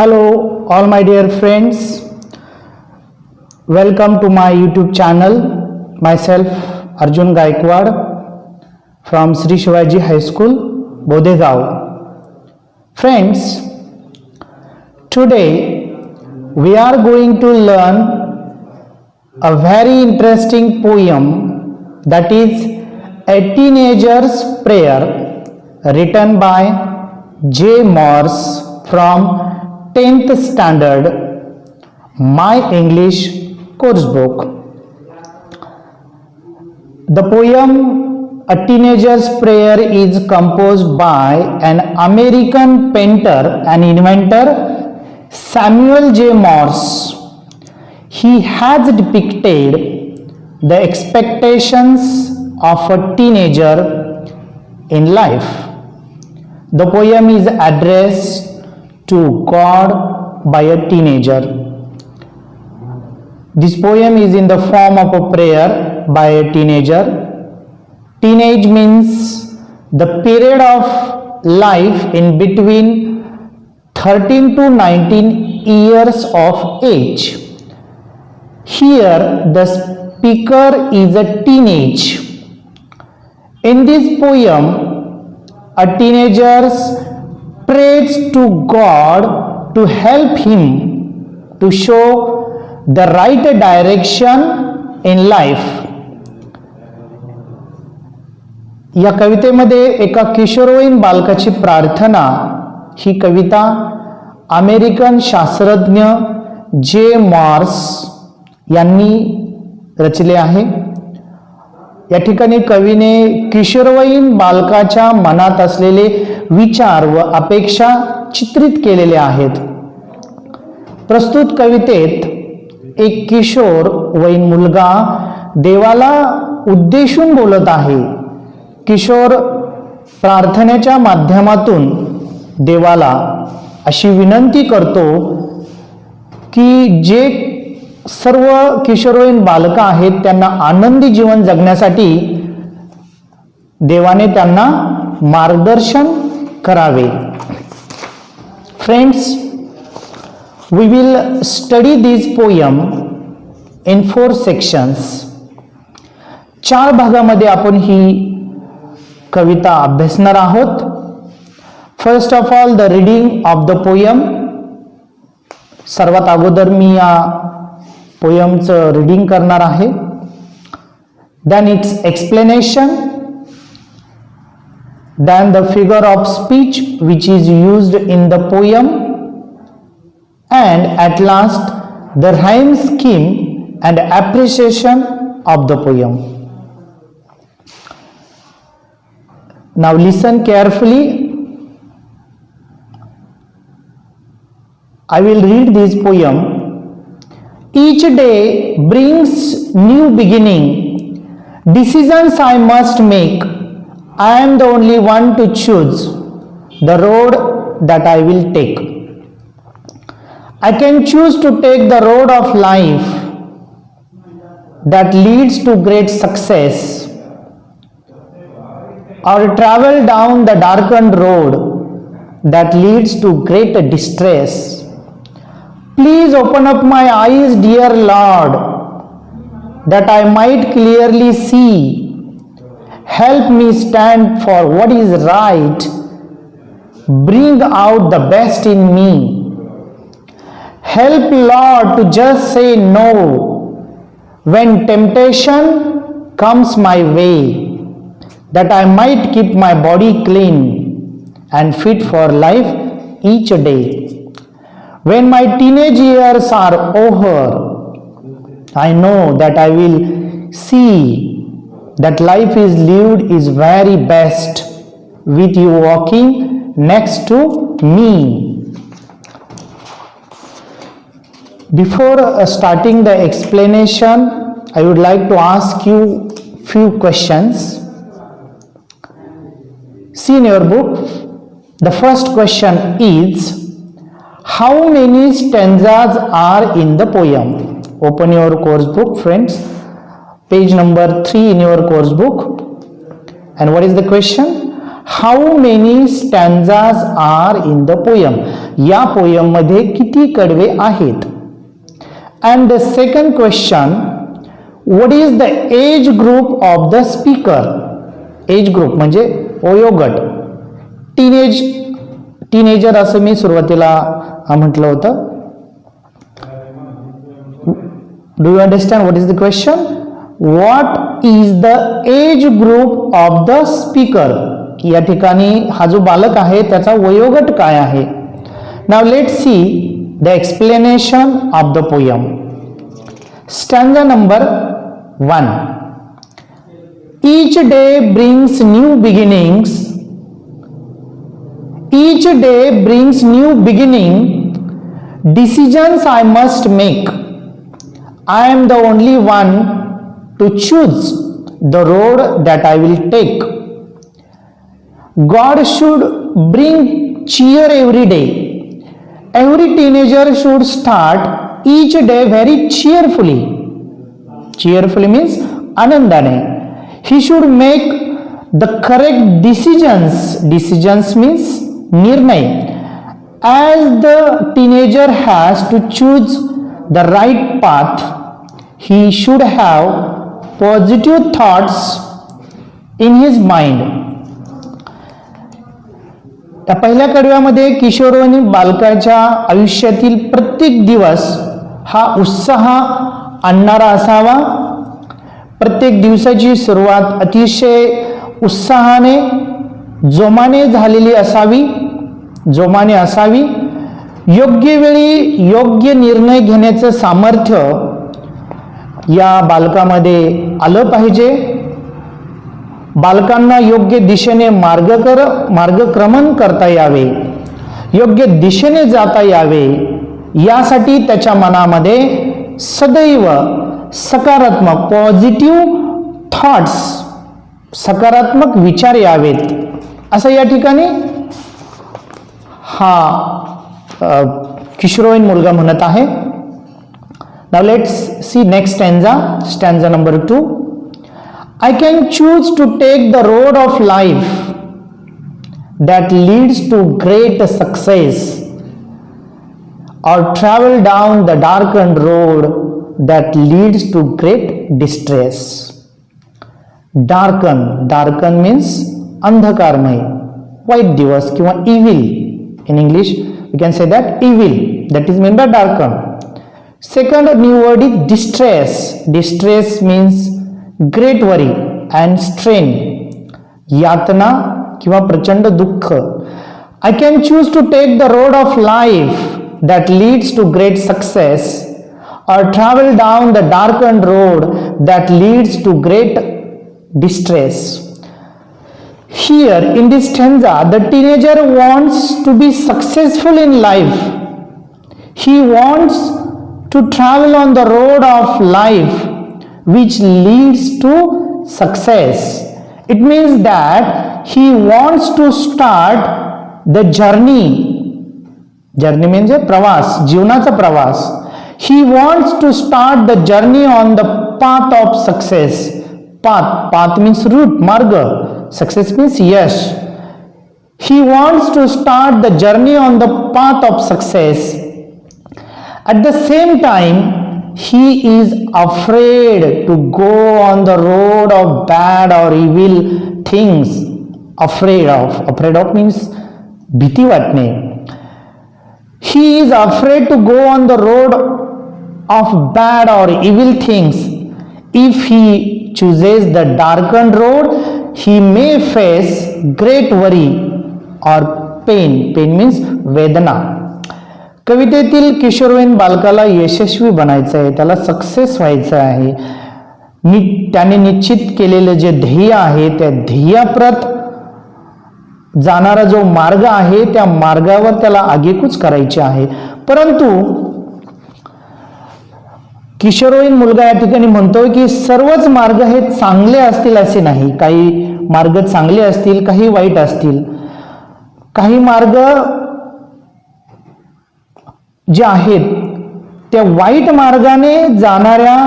Hello, all my dear friends. Welcome to my YouTube channel. Myself, Arjun Gaikwad from Sri Shivaji High School, Bodegaon. Friends, today we are going to learn a very interesting poem, that is A Teenager's Prayer, written by J. Morse from 10th standard My English course book. The poem A Teenager's Prayer is composed by an American painter and inventor, Samuel J. Morse. He has depicted the expectations of a teenager in life. The poem is addressed to God by a teenager. This poem is in the form of a prayer by a teenager. Teenage means the period of life in between 13 to 19 years of age. Here the speaker is a teenage. In this poem, a teenager prays to God to help him to show the right direction in life. या कवितेमध्ये एका किशोरवयीन बालकाची प्रार्थना ही कविता American शास्त्रज्ञ जे Moore's यांनी रचले आहे. या ठिकाणी कवीने किशोरवयीन बालकाच्या मनात असलेले विचार व अपेक्षा चित्रित केलेले आहेत. प्रस्तुत कवितेत एक किशोर वयीन मुलगा देवाला उद्देशून बोलत आहे. किशोर प्रार्थनेच्या माध्यमातून देवाला अशी विनंती करतो की जे सर्व किशोरवयीन बालकं आहेत त्यांना आनंदी जीवन जगण्यासाठी देवाने त्यांना मार्गदर्शन करावे. Friends, we will study this poem in 4 sections. 4 भागामध्ये आपण ही कविता अभ्यासणार आहोत. First of all the reading of the poem. सर्वात अगोदर मी या पोयमचं रीडिंग करणार आहे. Then it's explanation. Then the figure of speech which is used in the poem, and at last the rhyme scheme and appreciation of the poem. Now listen carefully. I will read this poem. Each day brings new beginning. Decisions I must make. I am the only one to choose the road that I will take. I can choose to take the road of life that leads to great success, or travel down the darkened road that leads to great distress. Please open up my eyes, dear Lord, that I might clearly see. Help me stand for what is right. Bring out the best in me. Help, Lord, to just say no when temptation comes my way, that I might keep my body clean and fit for life each day. When my teenage years are over, I know that I will see that life is lived is very best with you walking next to me. Before starting the explanation, I would like to ask you few questions. See in your book, the first question is, how many stanzas are in the poem? Open your course book, friends. Page number 3 in your course book. And what is the question? How many stanzas are in the poem. या poem मध्ये किती कडवे आहेत. And the second question, what is the age group of the speaker. Age group म्हणजे वयोगट. Teenager असं मी सुरुवातीला म्हटलं होतं. Do you understand what is the question. What is the age group of the speaker. या ठिकाणी हा जो बालक आहे त्याचा वयोगट काय आहे. Now let's see the explanation of the poem. Stanza number 1. Each day brings new beginnings. Each day brings new beginning. Decisions I must make. I am the only one to choose the road that I will take. God should bring cheer every day. Every teenager should start each day very cheerfully. Cheerfully means आनंदाने. He should make the correct decisions. Decisions means निर्णय. As the teenager has to choose the right path, he should have positive thoughts in his mind. त्या पहिल्या कडव्यामध्ये किशोरवयीन बालकाच्या आयुष्यातील प्रत्येक दिवस हा उत्साह आणणारा असावा. प्रत्येक दिवसाची सुरुवात अतिशय उत्साहाने जोमाने झालेली असावी. योग्य वेळी योग्य निर्णय घेण्याचं सामर्थ्य या बालकामध्ये आलं पाहिजे. बालकांना योग्य दिशेने मार्गक्रमण करता यावे, योग्य दिशेने जाता यावे, यासाठी त्याच्या मनामध्ये सदैव सकारात्मक पॉझिटिव्ह थॉट्स, सकारात्मक विचार यावेत असं या ठिकाणी हा किशोरवयीन मुलगा म्हणत आहे. Now let's see next stanza number 2. I can choose to take the road of life that leads to great success, or travel down the darkened road that leads to great distress. Darken means अंधकारमय, white दिवस किंवा evil. In English we can say that evil, that is meant by darken. Second new word is distress. Distress means great worry and strain, यातना किंवा प्रचंड दुःख. I can choose to take the road of life that leads to great success, or travel down the darkened road that leads to great distress. Here in this stanza, the teenager wants to be successful in life. He wants to travel on the road of life which leads to success. It means that he wants to start the journey. Journey means प्रवास, जीवनाचा प्रवास. He wants to start the journey on the path of success. Path means route, मार्ग. Success means Yash. He wants to start the journey on the path of success. At the same time, he is afraid to go on the road of bad or evil things. Afraid of means भीती वाटणे. He is afraid to go on the road of bad or evil things. If he chooses the darkened road, he may face great worry or pain. Pain means वेदना. कवितेतील किशोरवयीन बालकाला यशस्वी बनायचं आहे, त्याला success व्हायचं आहे. त्याने निश्चित केलेले जे ध्येय आहे त्या ध्येयाप्रत जाणारा जो मार्ग आहे त्या मार्गावर त्याला आगेकूच करायची आहे. परंतु किशोरवयीन मुलगा या ठिकाणी म्हणतोय की सर्वच मार्ग हे चांगले असतील असे नाही. काही मार्ग चांगले असतील, काही वाईट असतील. काही मार्ग जे आहेत त्या वाईट मार्गाने जाणाऱ्या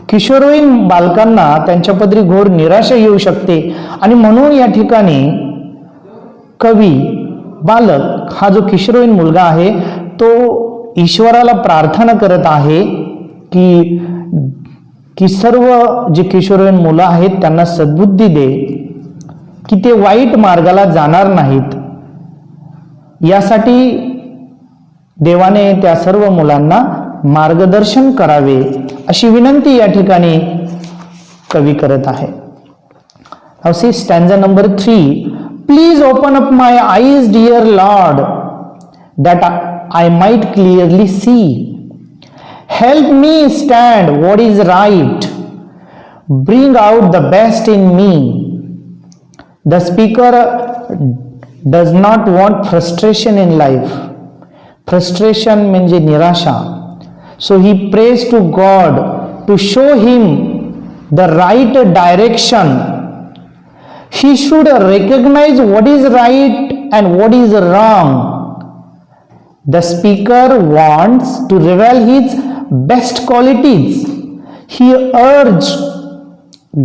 किशोरवयीन बालकांना त्यांच्या पदरी घोर निराशा येऊ शकते. आणि म्हणून या ठिकाणी कवी बालक हा जो किशोरवयीन मुलगा आहे तो ईश्वराला प्रार्थना करत आहे की सर्व जे किशोरवयीन मुलं आहेत त्यांना सद्बुद्धी दे, की ते वाईट मार्गाला जाणार नाहीत. यासाठी देवाने त्या सर्व मुलांना मार्गदर्शन करावे अशी विनंती या ठिकाणी कवी करत आहे. Now see stanza number 3. Please open up my eyes, dear Lord, that I might clearly see. Help me stand what is right. Bring out the best in me. The speaker does not want frustration in life. Frustration म्हणजे निराशा. So he prays to God to show him the right direction. He should recognize what is right and what is wrong. The speaker wants to reveal his best qualities. He urged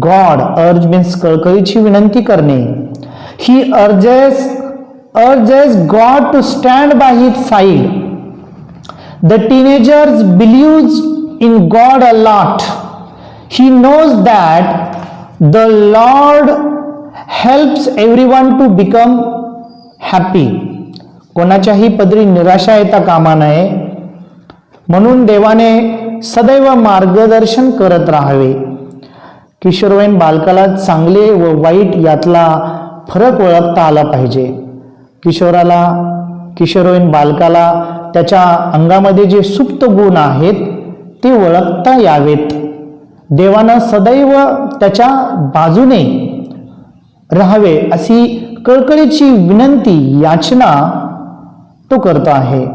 God, urge means कळकळीची विनंती करणे. He urges God to stand by his side. The teenager believes in God a lot. He knows that the Lord helps everyone to become happy. कोणाच्याही पदरी निराशा येता कामा नये म्हणून देवाने सदैव मार्गदर्शन करत राहावे. किशोरवयीन बालकाला चांगले व वाईट यातला फरक ओळखता आला पाहिजे. किशोरवयीन बालकाला त्याच्या अंगामध्ये जे सुप्त गुण आहेत ते ओळखता यावेत. देवानं सदैव त्याच्या बाजूने राहावे अशी कळकळीची विनंती याचना तो करतो आहे.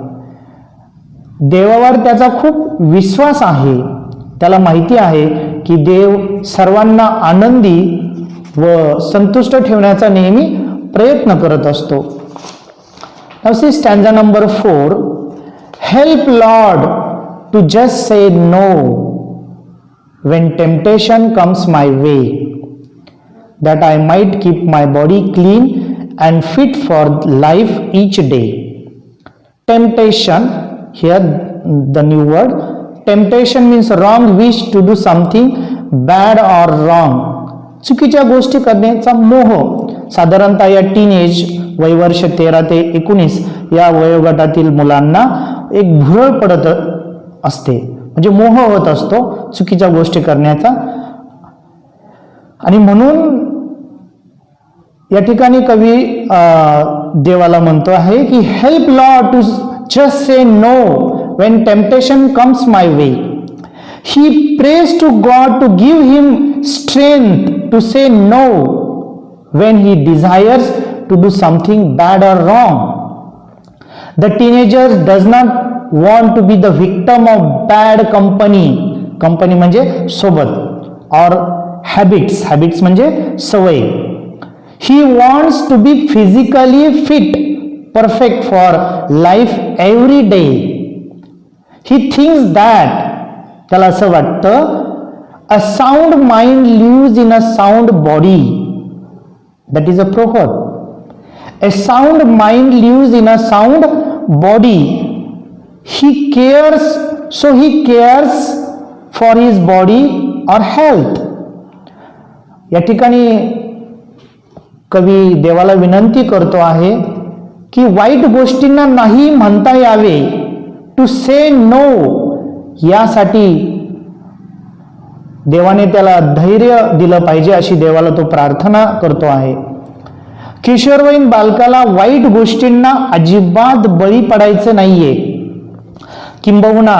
देवावर त्याचा खूप विश्वास आहे. त्याला माहिती आहे की देव सर्वांना आनंदी व संतुष्ट ठेवण्याचा नेहमी प्रयत्न करत असतो. Now see stanza number 4. Help Lord to just say no when temptation comes my way, that I might keep my body clean and fit for life each day. Temptation, here the new word. Temptation means wrong wish to do something bad or wrong. चुकीच्या गोष्टी करण्याचा मोह. साधारणतः या teenage वयवर्ष 13 ते 19 या वयोगटातील मुलांना एक भुरळ पडत असते, म्हणजे मोह होत असतो चुकीच्या गोष्टी करण्याचा. आणि म्हणून या ठिकाणी कवी देवाला म्हणतो आहे की help Lord to just say no when temptation comes my way. He prays to God to give him strength to say no when he desires to do something bad or wrong. The teenager does not want to be the victim of bad company. Company म्हणजे सोबत, or habits म्हणजे सवय. He wants to be physically fit, perfect for life every day. He thinks that, त्याला असं वाटतं, a sound mind lives in a sound body. That is a proverb. A sound mind lives in a sound body. He cares for his body or health. या ठिकाणी कवी देवाला विनंती करतो आहे की वाईट गोष्टींना नाही म्हणता यावे. टू से नो, यासाठी देवाने त्याला धैर्य दिलं पाहिजे अशी देवाला तो प्रार्थना करतो आहे. किशोरवयीन बालकाला वाईट गोष्टींना अजिबात बळी पडायचं नाहीये. किंबहुना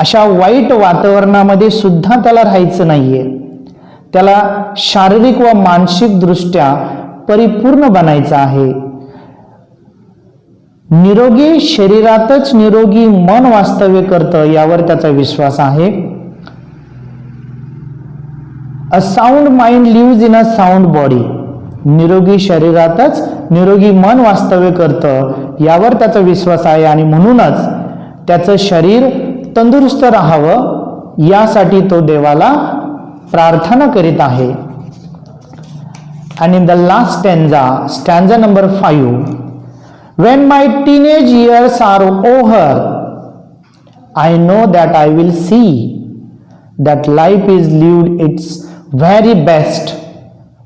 अशा वाईट वातावरणामध्ये सुद्धा त्याला राहायचं नाहीये. त्याला शारीरिक व मानसिक दृष्ट्या परिपूर्ण बनायचं आहे. निरोगी शरीरातच निरोगी मन वास्तव्य करतं यावर त्याचा विश्वास आहे. A sound mind lives in a sound body. निरोगी शरीरातच निरोगी मन वास्तव्य करतं यावर त्याचा विश्वास आहे आणि म्हणूनच त्याचं शरीर तंदुरुस्त राहावं यासाठी तो देवाला प्रार्थना करीत आहे. And in the last stanza number 5, when my teenage years are over, I know that I will see that life is lived its very best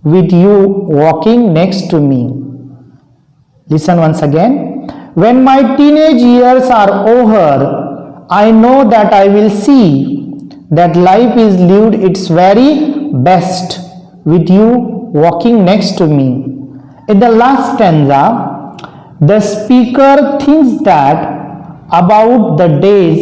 with you walking next to me. Listen once again. When my teenage years are over, I know that I will see that life is lived its very best with you walking next to me. In the last stanza, the speaker thinks that about the days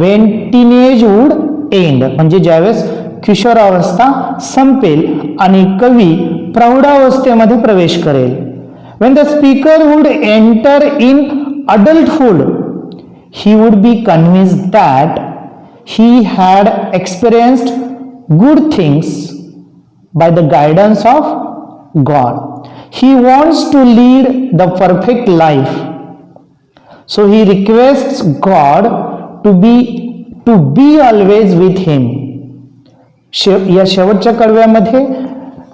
when teenage would end, म्हणजे ज्यावेळेस किशोरावस्था संपेल आणि कवी प्रौढावस्थेमध्ये प्रवेश करेल. When the speaker would enter in adulthood, he would be convinced that he had experienced good things by the guidance of God. He wants to lead the perfect life. So he requests God to be always with him. या शेवटच्या कडव्यामध्ये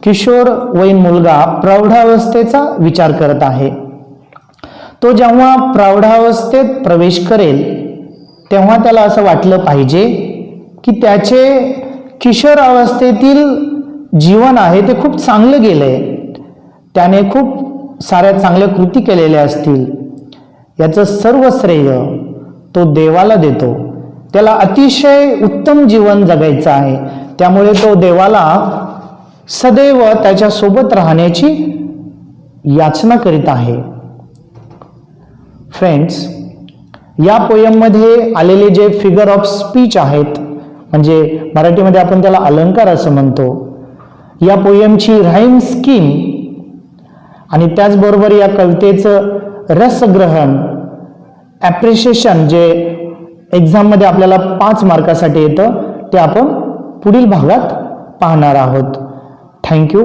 किशोर वयीन मुलगा प्रौढावस्थेचा विचार करत आहे. तो जेव्हा प्रौढावस्थेत प्रवेश करेल तेव्हा त्याला असं वाटलं पाहिजे की त्याचे किशोरावस्थेतील जीवन आहे ते खूप चांगलं गेलंय, त्याने खूप साऱ्या चांगल्या कृती केलेल्या असतील. याचं सर्व श्रेय तो देवाला देतो. त्याला अतिशय उत्तम जीवन जगायचं आहे, त्यामुळे तो देवाला सदैव त्याच्या सोबत राहण्याची याचना करीत आहे. फ्रेंड्स, या पोयममध्ये आलेले जे फिगर ऑफ स्पीच आहेत, म्हणजे मराठीमध्ये आपण त्याला अलंकार असं म्हणतो, या पोयमची राईम स्कीम आणि त्याचबरोबर या कवितेचं रसग्रहण, ॲप्रिशिएशन जे एक्झाममध्ये आपल्याला 5 मार्कासाठी येतं ते आपण पुढील भागात पाहणार आहोत. थँक्यू.